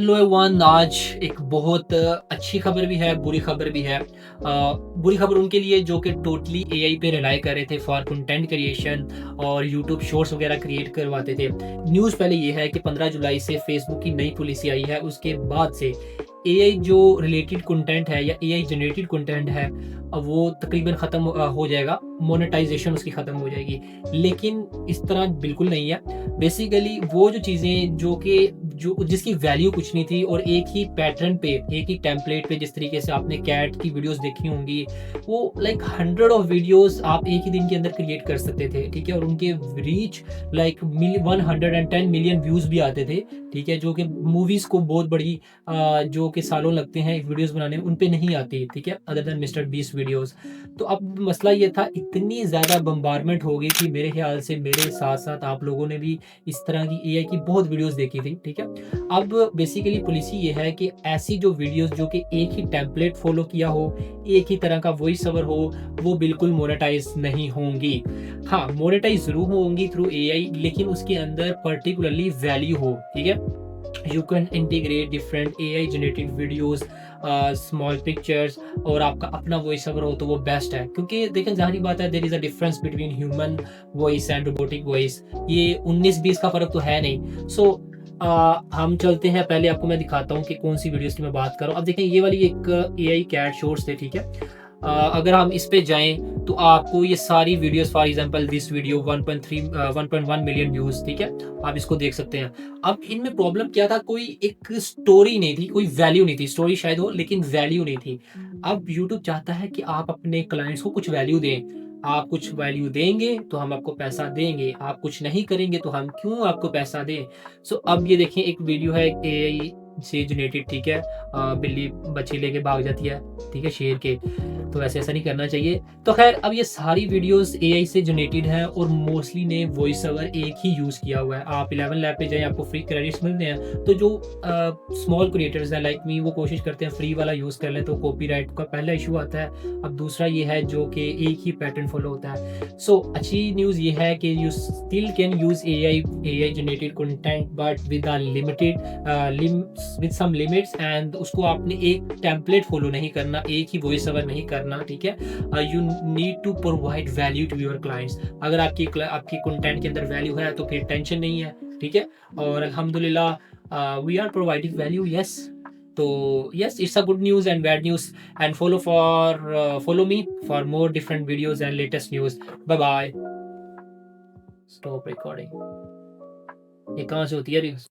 Hello everyone. आज एक बहुत अच्छी खबर भी है, बुरी खबर भी है। बुरी खबर उनके लिए जो कि टोटली एआई पे रिलाई कर रहे थे फॉर कंटेंट क्रिएशन और यूट्यूब शॉर्ट्स वगैरह क्रिएट करवाते थे। न्यूज़ पहले ये है कि 15 जुलाई से फेसबुक की नई पॉलिसी आई है। उसके बाद से एआई जो रिलेटेड कंटेंट है या एआई जनरेटेड कंटेंट है, वो तकरीबन ख़त्म हो जाएगा। मोनेटाइजेशन उसकी ख़त्म हो जाएगी, लेकिन इस तरह बिल्कुल नहीं है। बेसिकली वो जो चीज़ें जो जिसकी वैल्यू कुछ नहीं थी और एक ही पैटर्न पे, एक ही टेम्पलेट पे, जिस तरीके से आपने कैट की वीडियोस देखी होंगी, वो लाइक हंड्रेड ऑफ वीडियोस आप एक ही दिन के अंदर क्रिएट कर सकते थे, ठीक है। और उनके रीच लाइक 110 मिलियन व्यूज भी आते थे, ठीक है, जो कि मूवीज को बहुत बड़ी जो कि सालों लगते हैं वीडियोस बनाने में, उन पे नहीं आती, ठीक है, अदर देन मिस्टर बीस वीडियोस। तो अब मसला ये था, इतनी ज़्यादा बम्बारमेंट हो गई कि मेरे ख्याल से मेरे साथ साथ आप लोगों ने भी इस तरह की एआई की बहुत वीडियोस देखी थी, ठीक है। अब बेसिकली पॉलिसी ये है कि ऐसी जो वीडियोस जो कि एक ही टेम्पलेट फॉलो किया हो, एक ही तरह का वॉइस ओवर हो, वो बिल्कुल मोनेटाइज नहीं होंगी। हाँ, मोनेटाइज ज़रूर होंगी थ्रू एआई, लेकिन उसके अंदर पर्टिकुलरली वैल्यू हो, ठीक है। You can integrate different AI generated videos, small pictures, और आपका अपना वॉइस ओवर हो तो वो बेस्ट है, क्योंकि देखें ज़ाहिर बात है, there is a difference between human voice and robotic voice. ये 19-20 का फ़र्क तो है नहीं। सो हम चलते हैं, पहले आपको मैं दिखाता हूँ कि कौन सी वीडियोस की मैं बात कर रहा हूँ। अब देखें, ये वाली एक एआई कैट शॉर्ट्स थे, ठीक है। अगर हम इस पे जाएँ तो आपको ये सारी videos, for example this video 1.1 million views, ठीक है। आप इसको देख सकते हैं। अब इनमें प्रॉब्लम क्या था, कोई एक स्टोरी नहीं थी, कोई वैल्यू नहीं थी। स्टोरी शायद हो, लेकिन वैल्यू नहीं थी। अब यूट्यूब चाहता है कि आप अपने क्लाइंट्स को कुछ वैल्यू दें। आप कुछ वैल्यू देंगे तो हम आपको पैसा देंगे, आप कुछ नहीं करेंगे तो हम क्यों आपको पैसा दें। सो अब ये देखें, एक वीडियो है एआई से जनरेटेड, ठीक है। बिल्ली बच्चे लेके भाग जाती है, ठीक है, शेर के। तो वैसे ऐसा नहीं करना चाहिए। तो खैर, अब ये सारी वीडियोस एआई से जनरेटेड हैं और मोस्टली ने वॉइस ओवर एक ही यूज़ किया हुआ है। आप 11 लैब पे जाएँ, आपको फ्री क्रेडिट्स मिलते हैं। तो जो स्मॉल क्रिएटर्स हैं लाइक मी, वो कोशिश करते हैं फ्री वाला यूज़ कर लें, तो कॉपीराइट का पहला इशू आता है। अब दूसरा ये है जो कि एक ही पैटर्न फॉलो होता है। सो अच्छी न्यूज़ ये है कि you still can use AI generated content, but with a limited with some limits, and उसको आपने एक टेम्पलेट फॉलो नहीं करना, एक ही वॉइस ओवर नहीं करना, ठीक है। You need to provide value to your clients. अगर आपकी कंटेंट के अंदर वैल्यू है तो फिर टेंशन नहीं है, ठीक है। और अल्हम्दुलिल्लाह we are providing value, yes. तो yes, it's a good news and bad news. And follow me for more different videos and latest news. Bye bye. Stop recording. ये कहाँ से होती है?